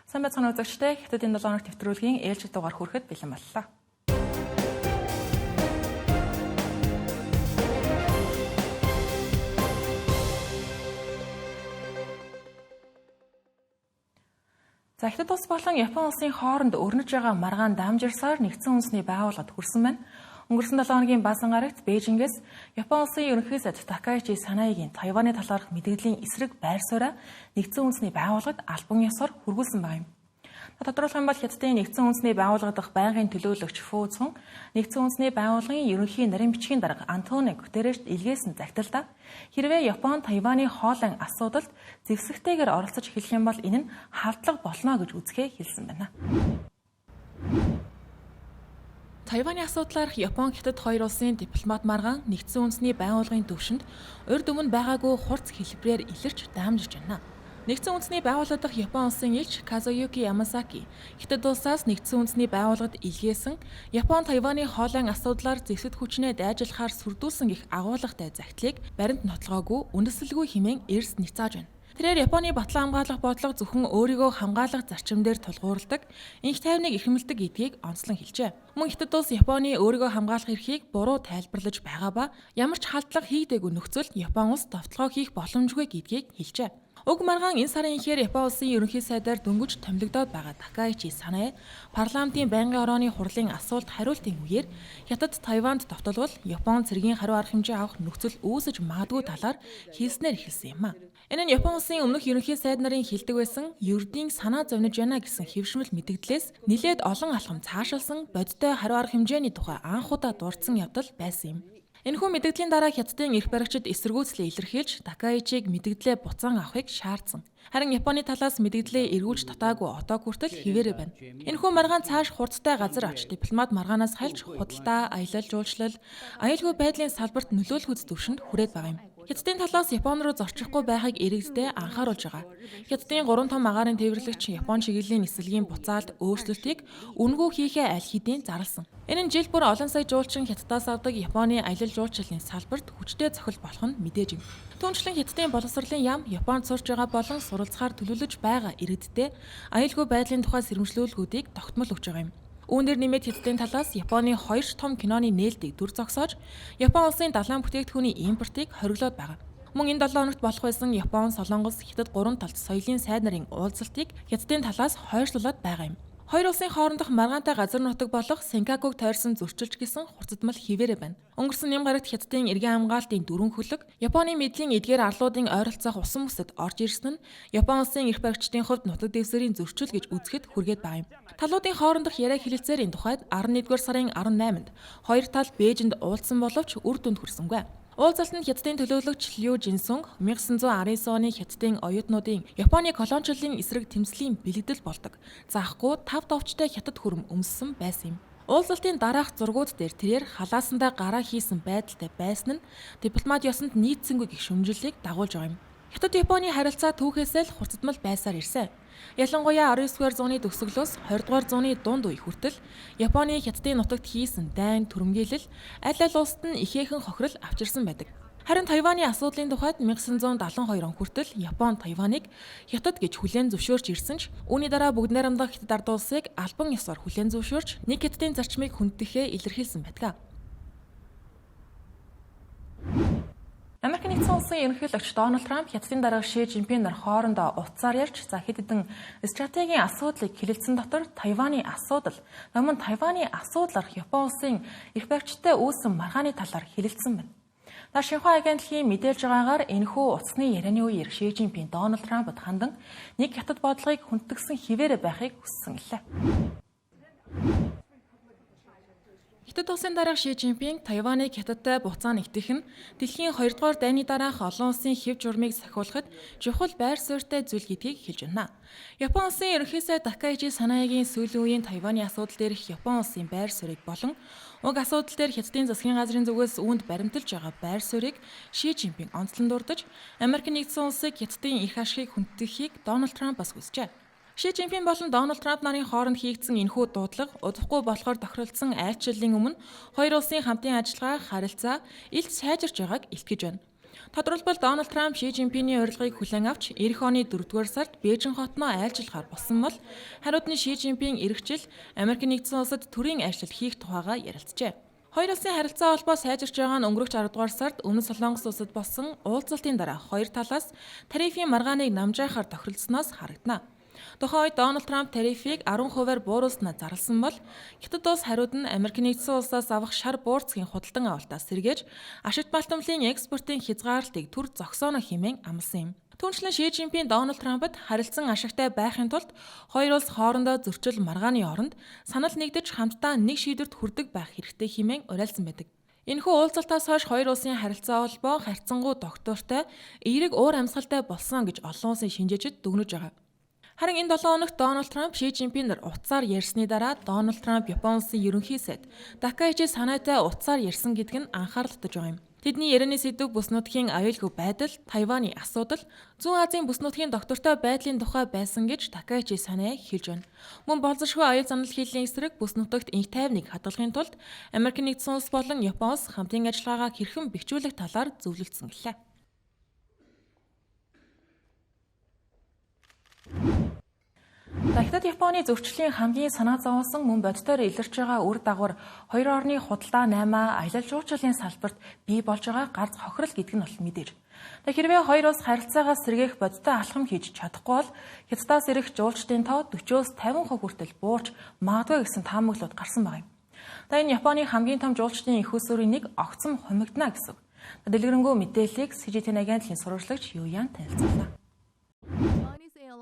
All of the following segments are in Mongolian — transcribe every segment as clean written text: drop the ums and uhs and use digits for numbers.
Сайн байцгаана үзэгчдээ. Хятад энэ 7 хоног төвтрүүлгийн ээлжид дугаар хүрэхэд бэлэн боллоо. За Хятад улс болон Япон улсын хооронд өрнөж байгаа маргаан дамжирсаар нэгдсэн үндэсний байгууллагад хүрсэн байна. Өнгөрсөн 7 хоногийн баасан гарагт Бээжингээс Япон улсын ерөнхий сайд Такаичи Санаягийн Тайваны талаарх мэдээллийн эсрэг байр сууриа нэгдсэн үндэсний байгууллагад албан ёсоор хүргүүлсэн байна. Тодорхойлох юм бол Хятадын нэгдсэн үндэсний байгууллага дахь байнгын төлөөлөгч Фүүцэн нэгдсэн үндэсний байгууллагын ерөнхий нарийн бичгийн дарга Антонио Гутеррешт илгээсэн загталдаа хэрвээ Япон Тайваны хоолойн асуудалд зэвсэгтэйгээр оролцож эхлэх юм бол энэ нь халдлага болно гэж үзэхээ хэлсэн байна. Тайваны асуудлаар Япон Хятад хоёр улсын дипломат маргаан нэгдсэн үндэсний байгууллагын төвшөнд урьд өмнө байгаагүй хурц хэлбэрээр илэрч даамжиж байна. Нэгдсэн үндэсний байгууллага дахь Япон улсын элч Казуюки Ямасаки Хятад улсаас нэгдсэн үндэсний байгууллагад илгээсэн Япон Тайваны хоолойн асуудлаар зэвсэгт хүчнээ дайжлахаар сүрдүүлсэн гэх агуулгатай загтлыг баримт нотлогоогүй үндэслэлгүй хэмээн эрс ницааж байна. Тэрээр Японы батлан хамгаалах бодлого зөвхөн өөрийгөө хамгаалах зарчим дээр тулгуурладаг, инх тайвныг эрхэмлдэг гэдгийг онцлон хэлжээ. Мөн Хятад улс Японы өөрийгөө хамгаалах эрхийг буруу тайлбарлаж байгаа ба ямар ч халдлага хийгдээгүй нөхцөлд Япон улс товтлогоо хийх боломжгүй гэдгийг хэлжээ. Уг маргаан энэ сарын ихэр Япон улсын ерөнхий сайдаар дөнгөж томилогдоод байгаа Такаичи Саная парламентын байнгын орооны хурлын асуулт хариултын үеэр Хятад Тайванд товтлолвол Япон цэргийн хариу арга хэмжээ авах нөхцөл үүсэж магадгүй талаар хэлснээр эхэлсэн юм а. Энэ нь Япон улсын өмнөх ерөнхий сайд нарын хэлдэг байсан ердийн санаа зовниж байна гэсэн хэвшмэл мэдэгдлээс нилээд олон алхам цаашилсан бодиттой хариу арга хэмжээний тухай анх удаа дурдсан явдал байсан юм. Энэхүү мэдэгдлийн дараа Хятадын эрх баригчид эсэргүүцлээ илэрхийлж Такаичиг мэдэгдлээ буцаан авахыг шаардсан. Харин Японы талаас мэдэгдлээ эргүүлж татаагүй одоо хүртэл хിവэрэ байна. Энэхүү маргаан цааш хурдтай газар авч дипломат маргаанаас хальж худалдаа, аялал жуулчлал, аюулгүй байдлын салбарт нөлөөлөх үз төвшөнд хүрээд байгаа юм. Хятадын талаас Япон руу зорчихгүй байхыг иргэдэд анхааруулж байгаа. Хятадын 3 том агаарын тээвэрлэгч Япон чиглэлийн нислэгийн буцаалд өөрчлөлтийг үнэгүй хийхээ аль хэдийн зарласан. Энэ нь жил бүр олон сая жуулчин Хятадаас авдаг Японы аялал жуулчлалын салбарт хүчтэй цохил болох нь мэдээж юм. Түүнчлэн Хятадын боловсролын яам Японд сурч байгаа болон суралцахаар төлөвлөж байгаа иргэдэд аюулгүй байдлын тухай сэрэмжлүүлгүүдийг тогтмол өгч байгаа юм. Үүнээр нэмээд Хятадын талаас Японы 2 том киноны нээлтийг дүр зогсоож Япон улсын далайн бүтээгдэхүүний импортыг хориглоод байгаа. Мөн энэ 7 хоногт болох байсан Япон, Солонгос, Хятад 3 талд соёлын сайд нарын уулзалтыг Хятадын талаас хойшлуулад байгаа юм. Хоёр улсын хоорондох маргаантай газар нутаг болох Сенкакуг тойрсон зөрчилж гисэн хурцдмал хിവэрэ байна. Өнгөрсөн ням гарагт Хятадын эргэн хамгаалтын дөрвөн хөлөг Японы мэдлийн эдгээр арлуудын ойролцоох усан бүсэд орж ирсэн нь Япон улсын эрх баригчдын хувьд нутаг дэвсгэрийн зөрчил гэж үзэхэд хүргээд байгаа юм. Талуудын хоорондох яриа хэлэлцээр энэ тухайд 11-р сарын 18-нд хоёр тал Бээжинд уулзсан боловч үр дүнд хүрсэнгүй. Уулзалтанд Хятадын төлөөлөгч Лю Жинсүнг 1919 оны Хятадын оюутнуудын Японы колоничлалын эсрэг тэмцлийн бэлэгдэл болдог. Заахгүй 5 товчтой Хятад хүрэм өмссөн байсан юм. Уулзалтын дараах зургууд дээр тэрээр халаасандаа гараа хийсэн байдалтай байсан нь дипломат ёсонд нийцсэнгүй гэх шүмжлэлийг дагуулж байгаа юм. Хятад Японы харилцаа түүхээсээ л хурцдмал байсаар ирсэн. Ялангуяа 19-р зууны төгсгөлөөс 20-р зууны дунд үе хүртэл Японы Хятадын нутагт хийсэн дайн түрэмгийлэл аль улсад нь ихээхэн хохирол авчирсан байдаг. Харин Тайваны асуудлын тухайд 1972 он хүртэл Япон Тайваныг Хятад гэж хүлээн зөвшөөрч ирсэн ч үүний дараа бүгд найрамдах Хятад ард улсыг албан ёсоор хүлээн зөвшөөрч нэг Хятадын зарчмыг хүндэтгэхээ илэрхийлсэн байдаг. Америкийн нэгдсэн улсын ерөнхийлөгч Дональд Трамп Хятадын дарга Ши Жинпин нар хоорондоо утсаар ярьж хэд хэдэн стратегийн асуудлыг хэлэлцсэн дотор Тайваны асуудал, мөн Тайваны асуудлаар Япон улсын эрх баригчтай үүссэн маргааны талаар хэлэлцсэн байна. Та Шинхуа агентлагийн мэдээлж байгаагаар энэхүү утасны ярианы үеэр Ши Жинпин Дональд Трампд хандан нэг Хятад бодлогыг хүндэтгсэн хിവэрэ байхыг хүссэн гэлээ. Хятад улсын дарга Ши Жинпин Тайваныг Хятадтай буцаан итгэх нь дэлхийн 2 дугаар дайны дараах олон улсын хэв журмыг сахиулахад чухал байр суурьтай зүйл гэдгийг хэлж байна. Япон улсын ерөнхий сайд Такаичи Санаягийн сүүлийн үеийн Тайваны асуудал дээрх Япон улсын байр суурийг болон уг асуудал дээр Хятадын засгийн газрын зүгээс үүнд баримталж байгаа байр суурийг Ши Жинпин онцлон дурдж Америкийн нэгдсэн улсыг Хятадын эрх ашигыг хүндэтгэхийг Дональд Трампаас хүсжээ. Ши Жинпин болон Дональд Трамп нарын хооронд хийгдсэн энэхүү дуудлага удахгүй болохоор тохиролцсон айлчлалын өмнө хоёр улсын хамтын ажиллагаа харилцаа илт сайжирч байгааг илтгэж байна. Тодорхойлбол Дональд Трамп Ши Жинпиний урилгыг хүлээн авч эх оны 4-р сард Бээжин хотноо айлчлахаар болсон бол хариуд нь Ши Жинпин эх жил Америк нэгдсэн улсад төрийн ажил хийх тухайга ярилцжээ. Хоёр улсын харилцаа холбоо сайжирч байгаа нь өнгөрөх 10-р сард Өмнөд Солонгос улсад болсон уулзалтын дараа хоёр талаас тарифын маргааныг намжаахаар тохиролцсноос харагдана. Тухайн үед Дональд Трамп тарифыг 10%-аар бууруулснаа зарласан бол Хятад улс хариуд нь Америк нэгдсэн улсаас авах шар буурцгийн худалдан авалтаас сэргээж ашигт балтамлын экспортын хязгаарлалтыг түр зогсооно хэмээн амласан юм. Түүнчлэн Ши Жинпин Дональд Трампад харилцан ашигтай байхын тулд хоёр улс хоорондоо зөрчил маргааны оронд санал нэгдэж хамтдаа нэг шийдвэрт хүрдэг байх хэрэгтэй хэмээн уриалсан байдаг. Энэхүү уулзалтаас хойш хоёр улсын харилцаа холбоо харьцангуй доктортой эерэг уур амьсгалтай болсон гэж олон улсын шинжээчид дүгнэж байгаа. Харин энэ 7 хоногт Дональд Трамп Ши Жинпинээр утсаар ярьсны дараа Дональд Трамп Япон улсын ерөнхий сайд Такаичи Санатай утсаар ярьсан гэдэг нь анхаарал татаж байгаа юм. Тэдний ярианы сэдв бүс нутгийн аюулгүй байдал, Тайваны асуудал, Зүүн Азийн бүс нутгийн доктортой байдлын тухай байсан гэж Такаичи Санаа хэлж байна. Мөн болзошгүй аюул занал хийлийн эсрэг бүс нутагт инх тайвныг хадгалахын тулд Америк нэгдсэн улс болон Япон улс хамтын ажиллагаагаа хэрхэн бэхжүүлэх талаар зөвлөлдсөн гэлээ. Хятад Японы зөвчлөлийн хамгийн санаа зовоосон мөн бодитоор илэрч байгаа үр дагавар хоёр орны худалдаа 8 аялал жуулчлалын салбарт бий болж байгаа ганц хохирол гэдэг нь бол мэдээж. Хэрвээ хоёр улс харилцаагаа сэргээх бодиттой алхам хийж чадахгүй бол Хятадаас ирэх жуулчдын тоо 40-50% хүртэл буурч магадгүй гэсэн таамаглалууд гарсан байна. Энэ Японы хамгийн том жуулчдын их усүрийн нэг огцом хумигдана гэсэн. Дэлгэрэнгүй мэдээллийг CGTN агентлагийн сурвалжлагч Юян танилцууллаа.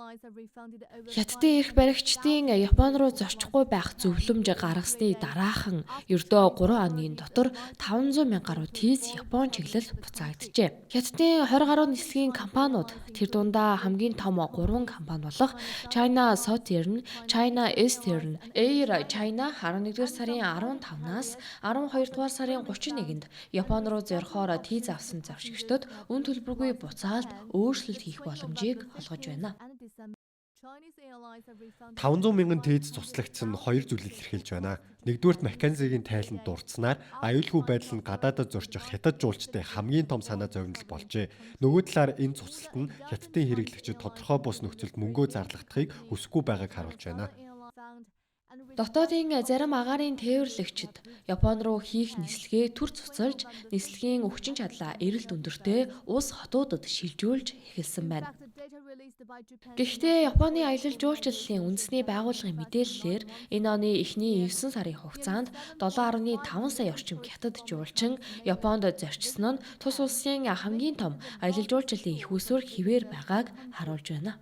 Хятадын эрх баригчдын Япон руу зорчихгүй байх зөвлөмж гаргасны дараахан ердөө 3 хоногийн дотор 500 мянга гаруй тийз Япон чиглэл буцаагджээ. Хятадын 20 гаруй нислэгийн компаниуд тэр дундаа хамгийн том 3 компани болох China Southern, China Eastern, Air China 11-р сарын 15-наас 12-р сарын 31-нд Япон руу зорихоор тийз авсан завшигчдод үн төлбөргүй буцаалт өөрчлөлт хийх боломжийг олгож байна. 500 мянган тээз цуцлагдсан хоёр зүйл илэрхийлж байна. Нэгдүгürt Маккензигийн тайланд дурдсанаар аюулгүй байдал нь гадаадад зорчих хятад жуулчдын хамгийн том санаа зовнил болжээ. Нөгөө талаар энэ цуцлалт нь хятадын хэрэглэгчид тодорхой бус нөхцөлд мөнгөө зарлахдахыг хүсэхгүй байгааг харуулж байна. Дотоодын зарим агаарын тээвэрлэгчид Япон руу хийх нислэгээ түр цуцалж, нислэгийн өвчин чадлаа эрэлт өндөртэй улс хотуудад шилжүүлж эхэлсэн байна. Гэхдээ Японы аялал жуулчлалын үндэсний байгууллагын мэдээллээр энэ оны эхний 9 сарын хугацаанд 7.5 сая орчим хятад жуулчин Японд зорчсон нь тус улсын хамгийн том аялал жуулчлалын их усүр хэвээр байгааг харуулж байна.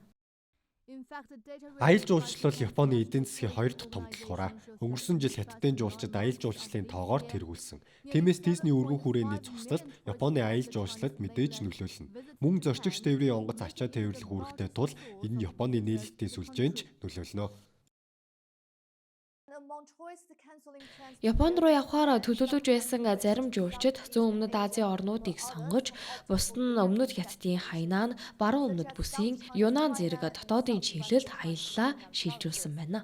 Аялал жуулчлал Японы эдийн засгийн 2 дахь том талхуураа. Өнгөрсөн жил хятадын жуулчид аялал жуулчлалын тоогоор тэргүүлсэн. Тиймээс Дисний өргөн хүрээний цуслалт Японы аялал жуулчлалд мэдээж нөлөөлнө. Мөн зорчигч тээврийн онгоц ачаа тээвэрлэх үүрэгтэй тул энэ нь Японы нийлэлтийн сүлжээнд төлөвлөнө. Япон руу явхаар төлөвлөж байсан зарим жуулчид зүүн өмнөд Азийн орнуудыг сонгож, бусад нь өмнөд Хятадын Хайнан, баруун өмнөд бүсийн Юнан зэрэг дотоодын чиглэлд аяллаа шилжүүлсэн байна.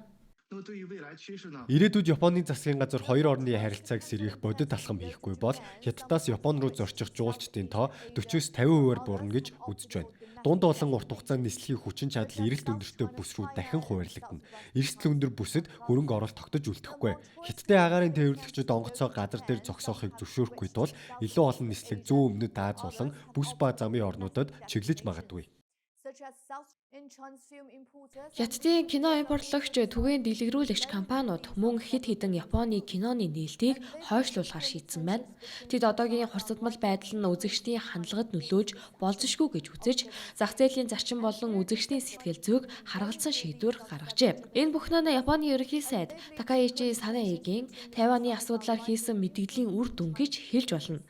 Ирээдүйд Японы засгийн газар хоёр орны харилцааг сэргээх бодит алхам хийхгүй бол Хятадаас Япон руу зорчих жуулчдын тоо 40-50%-аар буурна гэж үзэж байна. Дунд болон урт хугацаанд нислэгийн хүчин чадал эрэлт өндөртэй бүс рүү дахин хуваарлагдана. Эрсдэл өндөр бүсэд хөрөнгө оруулалт тогтож үлдэхгүй. Хятадын агаарын тээвэрлэгчид онгоцоо газар дээр зогсоохыг зөвшөөрөхгүй тул илүү олон нислэг зүүн өмнөд Аз болон бүс ба замын орнуудад чиглэж магадгүй. Хятадын кино импортлогч түгээн дэлгэрүүлэгч компаниуд мөн хэд хэдэн Японы киноны нээлтийг хойшлуулахар шийдсэн байна. Тэд одоогийн хурцдмал байдал нь үзэгчдийн хандлагад нөлөөж болзошгүй гэж үзэж, зах зээлийн зарчим болон үзэгчдийн сэтгэл зүйг харгалзан шийдвэр гаргажээ. Энэ бүхэн нь Японы ерөнхий сайд Такаичи Санаигийн Тайваны асуудлаар хийсэн мэдээллийн үр дүн гэж хэлж болно.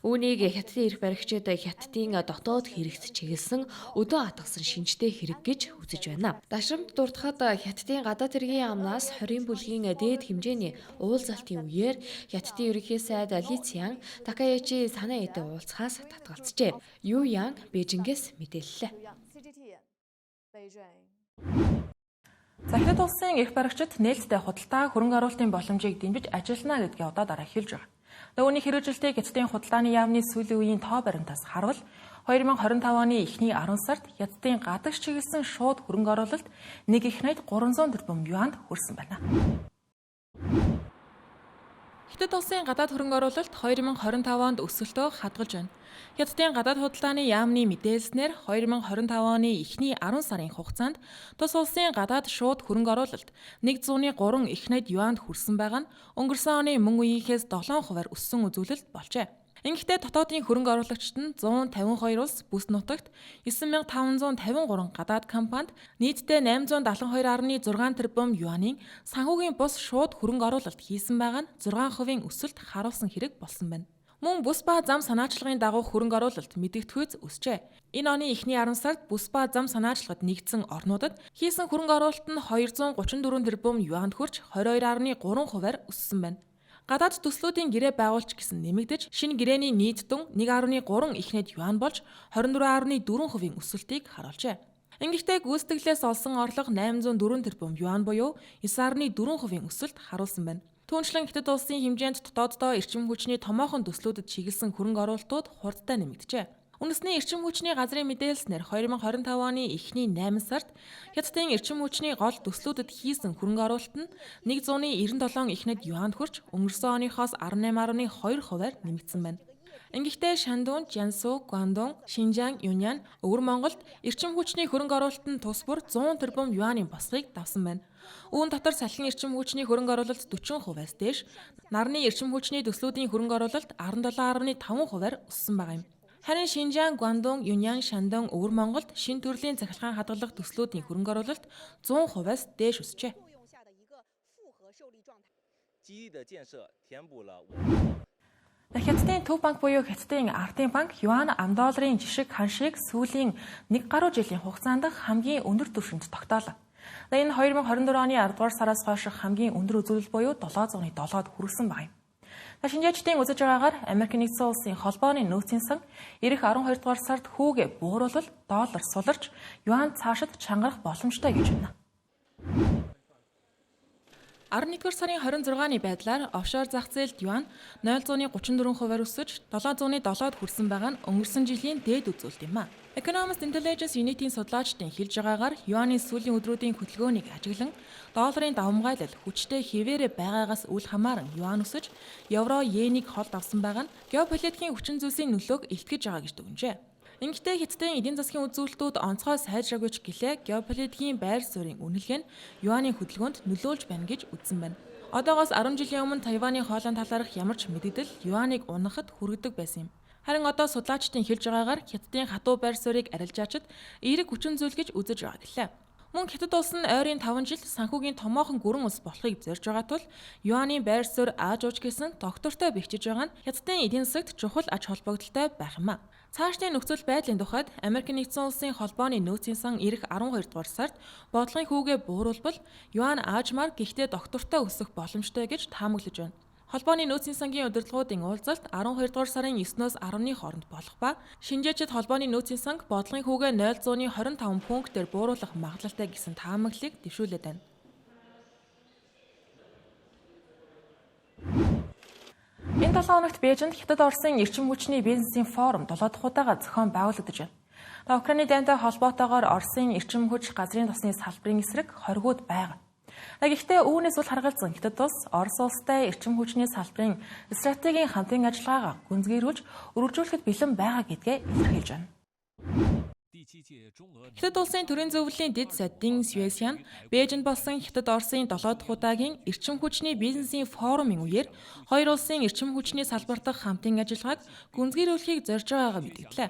Үүнийг Хятадын эрх баригчид Хятадын дотоод хэрэгт чиглэсэн өдөө атгасан шинжтэй хэрэг гэж үзэж байна. Дашрамт дурдахад Хятадын гадаад хэргийн яамнаас 20 бүлгийн дээд хэмжээний уулзалтын үеэр Хятадын ерөнхий сайд Ли Цян Такаичи Санаитай уулзахаас татгалзжээ. Юян Бээжингээс мэдээллээ. Хятад улсын эрх баригчид нээлттэй худалдаа хөрөнгө оруулалтын боломжийг дэмжиж ажиллана гэдгийг одоо дараа хэлж байгаа. Нөгөөний хэрэгжилтийг Хятадын худалдааны яамны сүүлийн үеийн тоо баримтаас харвал 2025 оны эхний 10 сард Хятадын гадагш чиглэсэн шууд хөрөнгө оруулалт 1,3 тэрбум юанд хүрсэн байна. Хятад улсын гадаад хөрөнгө оруулалт 2025 онд өсөлтөө хадгалж байна. Хятадын гадаад худалдааны яамны мэдээлснээр 2025 оны эхний 10 сарын хугацаанд тус улсын гадаад шууд хөрөнгө оруулалт 103 их найд юанд хүрсэн байгаа нь өнгөрсөн оны мөн үеийнхээс 7% өссөн үзүүлэлт болжээ. Ингэхдээ дотоодын хөрөнгө оруулагчид нь 152 улс бүс нутагт 9553 гадаад компанид нийтдээ 872.6 тэрбум юанийн санхүүгийн бус шууд хөрөнгө оруулалт хийсэн байгаа нь 6% өсөлт харуулсан хэрэг болсон байна. Мөн бүс ба зам санаачлагын дагуу хөрөнгө оруулалт мэдэгдэхүйц өсжээ. Энэ оны эхний 10 сард бүс ба зам санаачлагад нэгдсэн орнуудад хийсэн хөрөнгө оруулалт нь 234 тэрбум юанд хүрч 22.3% өссөн байна. Гадаад төслүүдийн гэрээ байгуулч гэсэн нэмэгдэж шинэ гэрээний нийт дүн 1.3 их найд юан болж 24.4% өсөлтийг харуулжээ. Ингэхдээ гүйцэтгэлээс олсон орлого 804 тэрбум юан буюу 9.4% өсөлт харуулсан байна. Түүнчлэн Хятад улсын хэмжээнд дотооддоо эрчим хүчний томоохон төслүүдэд чиглэсэн хөрөнгө оруулалтууд хурдтай нэмэгджээ. Үндэсний эрчим хүчний газрын мэдээлснээр 2025 оны эхний 8 сард Хятадын эрчим хүчний гол төслүүдэд хийсэн хөрөнгө оруулалт нь 197 их найд юанд хүрч өнгөрсөн оныхоос 18.2% нэмэгдсэн байна. Ингэхдээ Шандун, Жансу, Гуандун, Шинжаан, Юньян, Өвөр Монголд эрчим хүчний хөрөнгө оруулалт нь тус бүр 100 тэрбум юанийн босгыг давсан байна. Үүн дотор салхин эрчим хүчний хөрөнгө оруулалт 40%-аас дээш, нарны эрчим хүчний төслүүдийн хөрөнгө оруулалт 17.5%-аар өссөн байгаа юм. Харин Шинжаан, Гуандун, Юньян, Шандун, Өвөр Монголд шинэ төрлийн захиргаан хадгалах төслүүдийн хөрөнгө оруулалт 100%-аас дээш өсжээ. Хятадын Төв банк буюу Хятадын Ардын банк юан $10 жишг ханшийг сүүлийн 1 гаруй жилийн хугацаанд хамгийн өндөр түвшинд тогтоолоо. Энэ 2024 оны 10 дугаар сараас хойш хамгийн өндөр үзүүлэлт буюу 707-д хүрсэн байна. Шинжээчдийн үзэж байгаагаар Америк нэгдсэн улсын холбооны нөөцийн сан ирэх 12 дугаар сард хүүгээ бууруулал доллар суларч юан цаашид чангарах боломжтой гэж байна. 11-р сарын 26-ны байдлаар офшор зах зээлд юан 0.34% өсөж 707-д хүрсэн байгаа нь өнгөрсөн жилийн дээд үзүүлэлт юм а. Economist Intelligence Unit-ийн судлаачдын хэлж байгаагаар юаны сүүлийн өдрүүдийн хөдөлгөөнийг ажиглан долларын давмгайлал хүчтэй хэвээрээ байгаагаас үл хамааран юан өсөж евро йенийг холд авсан байгаа нь геополитикийн хүчин зүйлсийн нөлөөг илтгэж байгаа гэж дүгнжээ. Ингэхдээ Хятадын эдийн засгийн үзүүлэлтүүд онцгой сайжраагүй ч гэлээ геополитикийн байр суурийн үнэлгээ нь юаны хөдөлгөөнд нөлөөлж байна гэж үзсэн байна. Одоогоос 10 жилийн өмнө Тайваны хоолойн талаарх ямар ч мэдэгдэл юаныг унахад хүргэдэг байсан юм. Харин одоо судлаачдын хэлж байгаагаар Хятадын хатуу байр суурийг арилжаачид эерэг хүчин зүйл гэж үзэж байгаа гэлээ. Мөн Хятад улс нь ойрын 5 жил санхүүгийн томоохон гүрэн улс болохыг зорж байгаа тул юаны байр суурь ааж ууж гэсэн доктортой бэхжиж байгаа нь Хятадын эдийн засагт чухал ач холбогдолтой байх юм а. Цаашдын нөхцөл байдлын тухайд Америк нэгдсэн улсын холбооны нөөцийн сан ирэх 12 дугаар сард бодлогын хүүгээ бууруулбал юан аажмаар гэхдээ доктортой өсөх боломжтой гэж таамаглаж байна. Холбооны нөөцийн сангийн удирдлагуудын уулзалт 12 дугаар сарын 9-өөс 10-ны хооронд болох ба шинжээчид холбооны нөөцийн санг бодлогын хүүгээ 0.25 пунктээр бууруулах магадлалтай гэсэн таамаглалыг дэвшүүлээд байна. Энэ 7 хоногт Бээжинд Хятад Оросын эрчим хүчний бизнесийн форум 7 дахь удаага зохион байгуулагдаж байна. Украины дайнтай холбоотойгоор Оросын эрчим хүч газрын тосны салбарын эсрэг хоригууд байгаа. Гэхдээ үүнээс үл харгалзан Хятад улс Орос улстай эрчим хүчний салбарын стратегийн хамтын ажиллагаагаа гүнзгийрүүлж өргөжүүлэхэд бэлэн байгаа гэдгээ илэрхийлж байна. Хятад улсын төрийн зөвлөлийн дэд сайд Дин Сюэсян Бээжинд болсон Хятад Оросын 7 дахь удаагийн эрчим хүчний бизнесийн форумын үеэр хоёр улсын эрчим хүчний салбар дахь хамтын ажиллагааг гүнзгийрүүлэхийг зорж байгаагаа мэдгдлээ.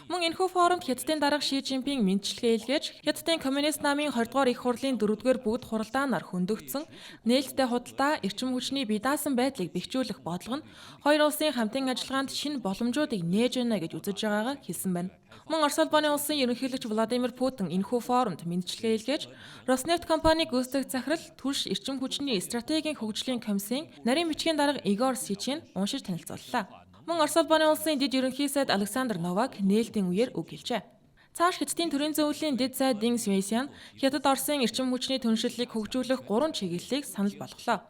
Мөн энэхүү форумд Хятадын дарга Ши Жинпинг мэндчилгээ илгээж Хятадын коммунист намын 20 дугаар их хурлын 4-р бүгд хуралдаанаар хөндөгдсөн нээлттэй худалдаа эрчим хүчний бие даасан байдлыг бэхжүүлэх бодлого нь хоёр улсын хамтын ажиллагаанд шинэ боломжуудыг нээж өгнө гэж үзэж байгаагаа хэлсэн байна. Мөн Орос улбаны улсын ерөнхийлөгч Владимир Путин энэхүү форумд мэндчилгээ илгээж Роснефть компаниг гүйцэтгэх захирал Түлш эрчим хүчний стратегийн хөгжлийн комиссийн нарийн бичгийн дарга Игор Сичин уншиж танилцууллаа. Мөн Орос улбаны улсын дэд ерөнхий сайд Александр Новак нээлтийн үеэр үг хэлжээ. Цааш Хятадын төрийн зөвлөлийн дэд сайд Дин Сюэсян Хятад Оросын эрчим хүчний түншлэлийг хөгжүүлэх 3 чиглэлийг санал болголоо.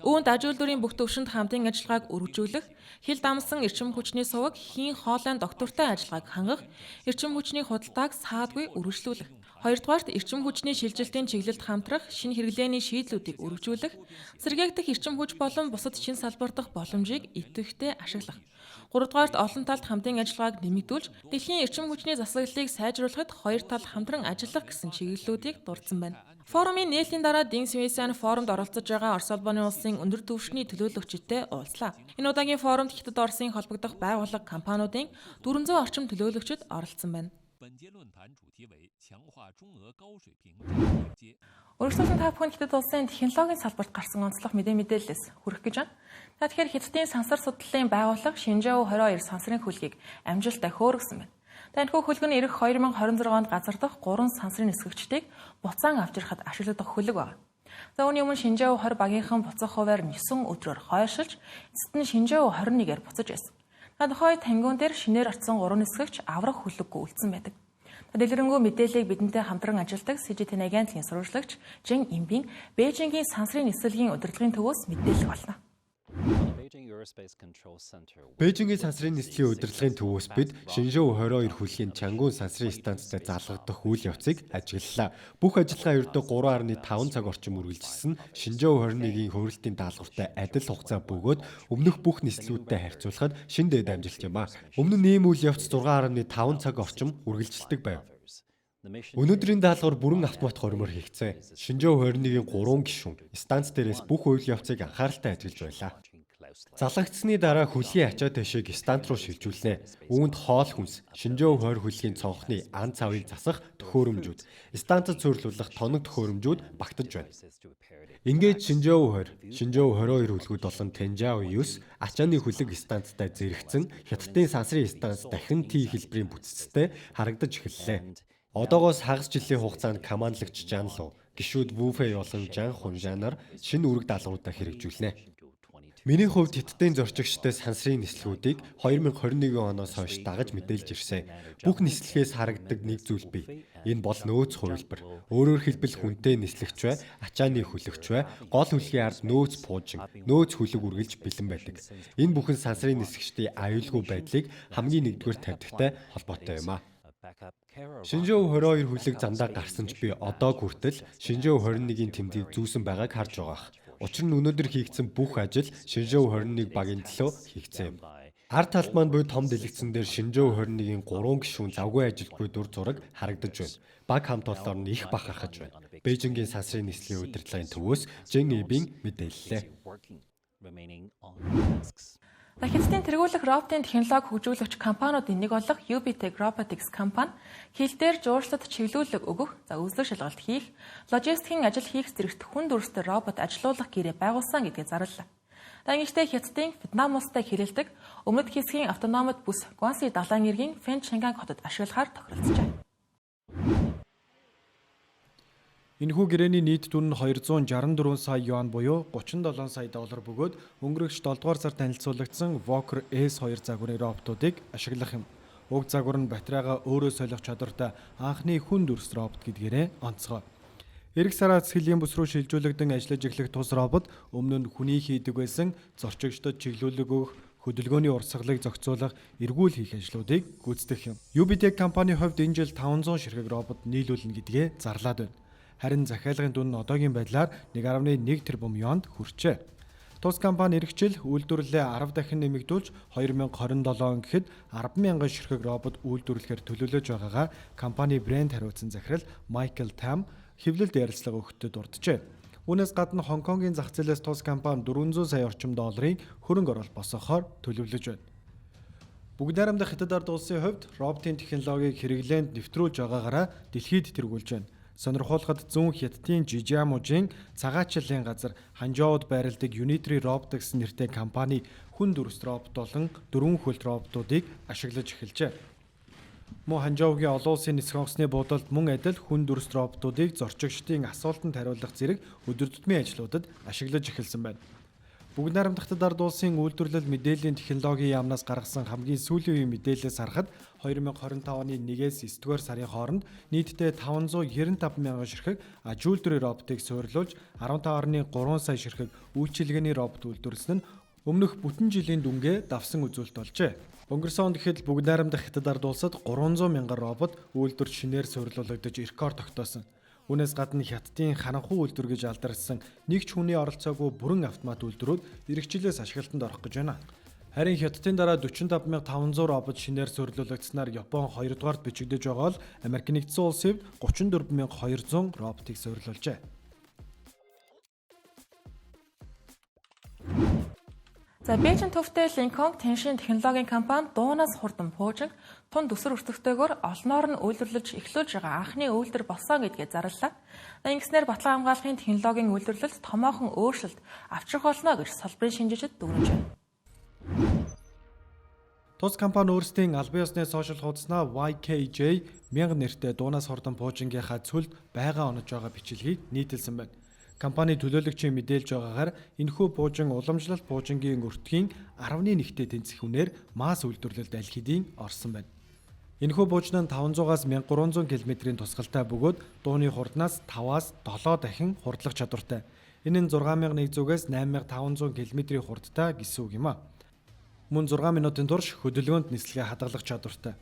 Үүнд аж үйлдвэрийн бүх төвшөнд хамтын ажиллагааг өргөжүүлэх, хил дамсан эрчим хүчний суваг хийн хоолойн доктортой ажиллагааг хангах, эрчим хүчний худалдааг саадгүй үргэлжлүүлэх. Хоёрдугаарт эрчим хүчний шилжилтийн чиглэлд хамтрах, шинэ хэрэглээний шийдлүүдийг өргөжүүлэх, сэргээгдэх эрчим хүч болон бусад шинэ салбар дахь боломжийг идэвхтэй ашиглах. Гуравдугаарт олон талд хамтын ажиллагааг нэмэгдүүлж, дэлхийн эрчим хүчний засаглалыг сайжруулахад хоёр тал хамтран ажиллах гэсэн чиглэлүүдийг дурдсан байна. Форумын нээлтийн дараа Дин Свейсан форумд оролцож байгаа Орос улбаны улсын өндөр түвшний төлөөлөгчтэй уулзлаа. Энэ удаагийн форумд Хятад Оросын холбогдох байгууллага компаниудын 400 орчим төлөөлөгчид оролцсон байна. Өргөжлүүлэн та бүхэн Хятад улсын технологийн салбарт гарсан онцлог мэдээлэлээс хүрэх гэж байна. Та тэгэхээр Хятадын сансар судлалын байгууллага Шинжэу 22 сансрын хөлгийг амжилттай хөөргсөн байна. Танхүү хөлг нь ирэх 2026 онд газар дахь 3 сансрын нисгэгчдийг буцаан авч ирэхэд ашиглагдах хөлөг байна. За үүний өмнө Шинжэу 20 багийнхан буцах хуваар 9 өдрөөр хойшилж, эцэст нь Шинжэу 21-ээр буцаж байсан. Тухай тангиун дээр шинээр очсон 3 нисгэгч аврах хөлөггүй үлдсэн байдаг. Дэлгэрэнгүй мэдээллийг бидэнтэй хамтран ажилладаг CGTN агентлагийн сурвалжлагч Жин Имбийн Бээжингийн сансрын нислэгийн удирдлагын төвөөс мэдээлэл болно. Бээжингийн сансрын нислэгийн удирдлагын төвөөс бид Шинжэу 22 хөлгийн Чангун сансрын станцтай залгагдах үйл явцыг ажиглалаа. Бүх ажиллагаа ердөө 3.5 цаг орчим үргэлжилсэн. Шинжэу 21-ийн хөрөлтийн даалгавартай адил хугацаа бөгөөд өмнөх бүх нислүүдтэй харьцуулахад шин дэд амжилт юм а. Өмнө нь ийм үйл явц 6.5 цаг орчим үргэлжилдэг байв. Өнөөдрийн даалгавар бүрэн автомат хоримоор хийгдсэн. Шинжэу 21-ийн 3 гишүүн станц дээрээс бүх үйл явцыг анхааралтай ажиллаж байлаа. Залгагдсны дараа хөлгийн ачаа тэшийг станц руу шилжүүлнэ. Үүнд хоол хүнс, Шинжэу 20 хөлгийн цонхны ан цавыг засах төхөөрөмжүүд, станцад суйрлуулах тоног төхөөрөмжүүд багтаж байна. Ингээд Шинжэу 22 хөлгүүд болон Тэнжао 9 ачааны хөлөг станцтай зэрэгцэн Хятадын сансрын станц дахин Т хэлбэрийн бүтцтэй харагдаж эхэллээ. Одоогоос хагас жилийн хугацаанд командлагч Жан Лу, гишүүд Вуфэй болон Жан Хунжанаар шинэ үүрэг даалгавруудаа хэрэгжүүлнэ. Миний хувьд Хятадын зорчигчтой сансрын нислэгүүдийг 2021 оноос хойш дагаж мэдээлж ирсэн. Бүх нислэгээс харагддаг нэг зүйл бий. Энэ бол нөөц хувилбар. Өөрөөр хэлбэл хүнтэй нислэгч бай, ачааны хөлөгч бай, гол хөлгийн ард нөөц пуужин, нөөц хөлөг үргэлж бэлэн байдаг. Энэ бүхэн сансрын нислэгчдийн аюулгүй байдлыг хамгийн нэгдүгээр тавьдагтай холбоотой юм а. Шинжэу 22 хөлөг замдаа гарсан ч би одоо хүртэл Шинжэу 21-ийн тэмдгийг зүүсэн байгааг харж байгаа. Учир нь өнөөдөр хийгдсэн бүх ажил Шинжэу 21 багийн төлөө хийгдсэн юм. Ард талд маань буй том дэлгэцэн дээр Шинжэу 21-ийн 3 гишүүн завгүй ажилтгүй дур зураг харагдаж байна. Баг хамт олоор нь их бахархаж байна. Бээжингийн сансрын нислэгийн удирдлагын төвөөс Жин Ибийн мэдээллээ. Хятадын тэргүүлэх роботын технологи хөгжүүлэгч компаниудын нэг болох UBTech Robotics компани хил дээр жуулчлалд чиглүүлэг өгөх, үзлэг шалгалт хийх, логистикийн ажил хийх зэрэгт хүн дүрстэй робот ажилуулах гэрээ байгуулсан гэдгийг зарлалаа. Дангичтай Хятадын Вьетнам улстай хэрэлдэг өмнөд хэсгийн автономид бүс Гуанси далайн эргийн Фэн Чанганг хотод ашиглахаар тохиролцжээ. Энэхүү гэрээний нийт түн нь 264 сая юан буюу 37 сая доллар бөгөөд өнгөрөх 7 дугаар сард танилцуулагдсан Walker S2 загварын роботуудыг ашиглах юм. Уг загвар нь батарейгаа өөрөө солих чадвартай анхны хүн дүрс робот гэдгээрээ онцгой. Ирэх сард цэцгийн бүс рүү шилжүүлэгдэн ажиллаж эхлэх тус робот өмнө нь хүний хийдэг байсан зорчигчдод чиглүүлэг өгөх, хөдөлгөөний урсгалыг зохицуулах, эргүүл хийх ажлуудыг гүйцэтгэх юм. UBTech компанийн хувьд энэ жил 500 ширхэг робот нийлүүлнэ гэдгээ зарлаад байна. Харин захиалгын дүн нь одоогийн байдлаар 1.1 тэрбум юанд хүрчээ. Тус компани эх жил үйлдвэрлэлээ 10 дахин нэмэгдүүлж 2027 он гэхэд 10,000 ширхэг робот үйлдвэрлэхээр төлөвлөж байгаагаа компани брэнд хариуцсан захирал Майкл Там хэвлэлд ярилцлага өгөхөд дурджээ. Үүнээс гадна Хонконгийн зах зээлээс тус компани 400 сая орчим долларын хөрөнгө оруулалт босгохоор төлөвлөж байна. Бүгд найрамдах Хятад ард улсын хувьд роботын технологиг хэрэглээнд нэвтрүүлж байгаагаараа дэлхийд тэргүүлж байна. Сонирхуулахад зүүн Хятадын Жижиамужийн цагаачлалын газар Ханжоуд байрладаг Unitary Robotics нэртэй компани хүн дүрс робот болон дөрвөн хөлт роботуудыг ашиглаж эхэлжээ. Мөн Ханжоугийн олон улсын нисэх онгоцны буудалд мөн адил хүн дүрс роботуудыг зорчигчдын асуултанд хариулах зэрэг өдөр тутмын ажлуудад ашиглаж эхэлсэн байна. Бүгд найрамдахтад ард улсын үйлдвэрлэл мэдээллийн технологийн яамнаас гаргасан хамгийн сүүлийн үеийн мэдээлэлээс харахад 2025 оны 1-ээс 9-р сарын хооронд нийтдээ 595 мянган ширхэг аж үйлдвэрийн роботыг суурилуулж 15.3 сая ширхэг үйлчилгээний робот үйлдвэрлэсэн нь өмнөх бүтэн жилийн дүнгээ давсан үзүүлэлт болжээ. Өнгөрсөн онд гэхэд бүгд найрамдах хятад ард улсад 300 мянган робот үйлдвэрт шинээр суурилуулагдаж рекорд тогтоосон. Үүнээс гадна хятадын харанхуй үйлдвэр гэж алдаршсан нэг ч хүний оролцоогүй бүрэн автомат үйлдвэрүүд эргэжлээс ашиглалтанд орох гэж байна. Харин хятадын дараа 45500 робот шинээр суурилуулагдсанаар Япон 2 дугаарт бичигдэж байгаа бол Америк нэгдсэн улсын хувьд 34200 роботыг суурилуулжээ. За Бээжин төвтэй Линконг Тэншин технологийн компани дуунаас хурдан пуужинг тун төсөр өртөгтэйгээр олноор нь үйлдвэрлэж эхлүүлж байгаа анхны үйлдвэр болсон гэдгээ зарлалаа. Ингэснээр батлан хамгаалахын технологийн үйлдвэрлэлд томоохон өөрчлөлт авчрах болно гэж салбарын шинжээчид дүгнэж байна. Тус компани өөрсдийн албан ёсны сошиал хуудаснаа YKJ 1000 нэртэй дуунаас хурдан пуужингийнхаа цүлд байгаа онож байгаа бичлэгийг нийтэлсэн байна. Компани төлөөлөгчийн мэдээлж байгаагаар энэхүү пуужин уламжлалт пуужингийн өртгийн 10.1-тэй тэнцэх үнээр масс үйлдвэрлэлд аль хэдийн орсон байна. Энэхүү пуужин нь 500-аас 1300 км-ийн тусгалтай бөгөөд дууны хурднаас 5-аас 7 дахин хурдлах чадвартай. Энэ нь 6100-ээс 8500 км-ийн хурдтай гэсэн үг юм а. Мөн 6 минутын турш хөдөлгөөнд нислэгээ хадгалах чадвартай.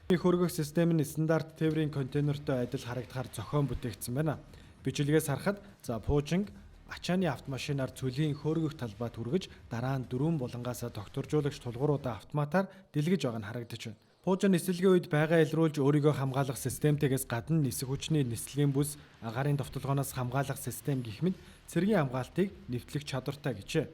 Энэ хөргөх систем нь стандарт тээврийн контейнертой адил харагдахаар зохион бүтээгдсэн байна. Бичлэгээс харахад пуужинг ачааны автомашинаар цөлийн хөөргөх талбайд хүргэж дараа нь 4 булангаасаа тогтворжуулагч тулгууруудаа автоматар дэлгэж байгаа нь харагдаж байна. Пуужин нислэгийн үед байгаа илрүүлж өөрийгөө хамгаалах системтэйгээс гадна нисэх хүчний нислэгийн бүс, агаарын довтолгооноос хамгаалах систем гэх мэт цэргийн хамгаалтыг нэвтлэх чадвартай гэжээ.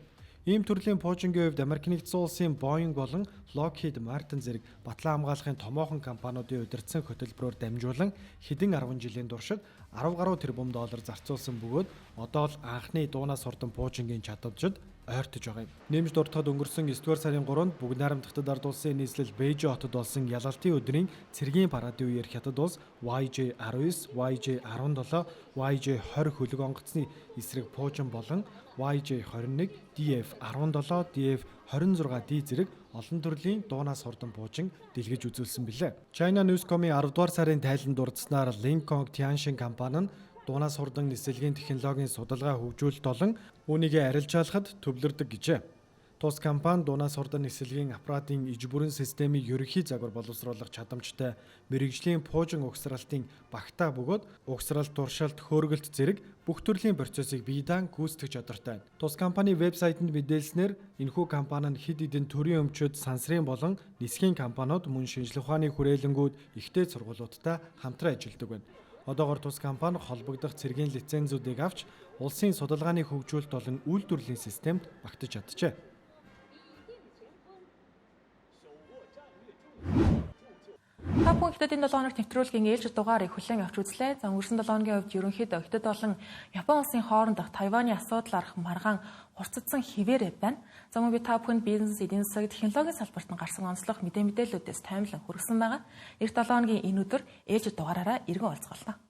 Ийм төрлийн пуужингийн хувьд Америк нэгдсэн улсын Boeing болон Lockheed Martin зэрэг батлан хамгаалахын томоохон компаниудын удирдсан хөтөлбөрөөр дамжуулан хэдэн 10 жилийн туршид 10 гаруй тэрбум доллар зарцуулсан бөгөөд одоо л анхны дуунаас хурдан пуужингийн чадварчид ойртож байгаа юм. Нэмж дуртахад өнгөрсөн 9-р сарын 3-нд бүгд найрамдахтад ард улсын нийслэл Бээжин хотод болсон ялалтын өдрийн цэргийн парадын үеэр хятад улс YJ-19, YJ-17, YJ-20 хөлөг онгоцны эсрэг пуужин болон YJ-21, DF-17, DF-26D зэрэг олон төрлийн дуунаас хурдан пуужин дэлгэж үзүүлсэн билээ. China Newscom-ийн 10 дугаар сарын тайланд дурдсанаар Линконг Тяншин компани нь дуунаас хурдан нислэгийн технологийн судалгаа хөгжүүлэлт болон үүнийгээ арилжаалахад төвлөрдөг гэжээ. Тус компани дуунаас хурдан нислэгийн аппаратын иж бүрэн системийн ерөнхий загвар боловсруулах чадамжтай мэрэгжлийн пуужин угсралтын багтаа бөгөөд угсралт, туршилт, хөөргөлт зэрэг бүх төрлийн процессыг биедан гүйцэтгэх чадвартай. Тус компани вебсайтанд мэдээлснээр энэхүү компани нь хэд хэдэн төрлийн өмчөд, сансрын болон нисхийн компаниуд мөн шинжлэх ухааны хүрээлэнгүүд ихтэй сургуулиудтай хамтран ажилладаг байна. Одоогоор тус компани холбогдох цэргийн лицензүүдийг авч улсын судалгааны хөгжүүлэлт болон үйлдвэрлэлийн системд багтаж чаджээ. Та бүхэн Хятадын 7 хоногт нэвтрүүлгийн ээлжид дугаарыг хүлээн авч үзлээ. За өнгөрсөн 7 хоногийн хувьд ерөнхийдөө Хятад болон Япон улсын хоорондох Тайваны асуудал арах маргаан хурцдсан хിവэр байна. За мөн би та бүхэнд бизнес, эдийн засаг, технологийн салбарт нь гарсан онцлог мэдээллүүдээс таймлан хүргэсэн байгаа. Эх 7 хоногийн энэ өдөр ээлжид дугаараараа иргэн уулзгалаа.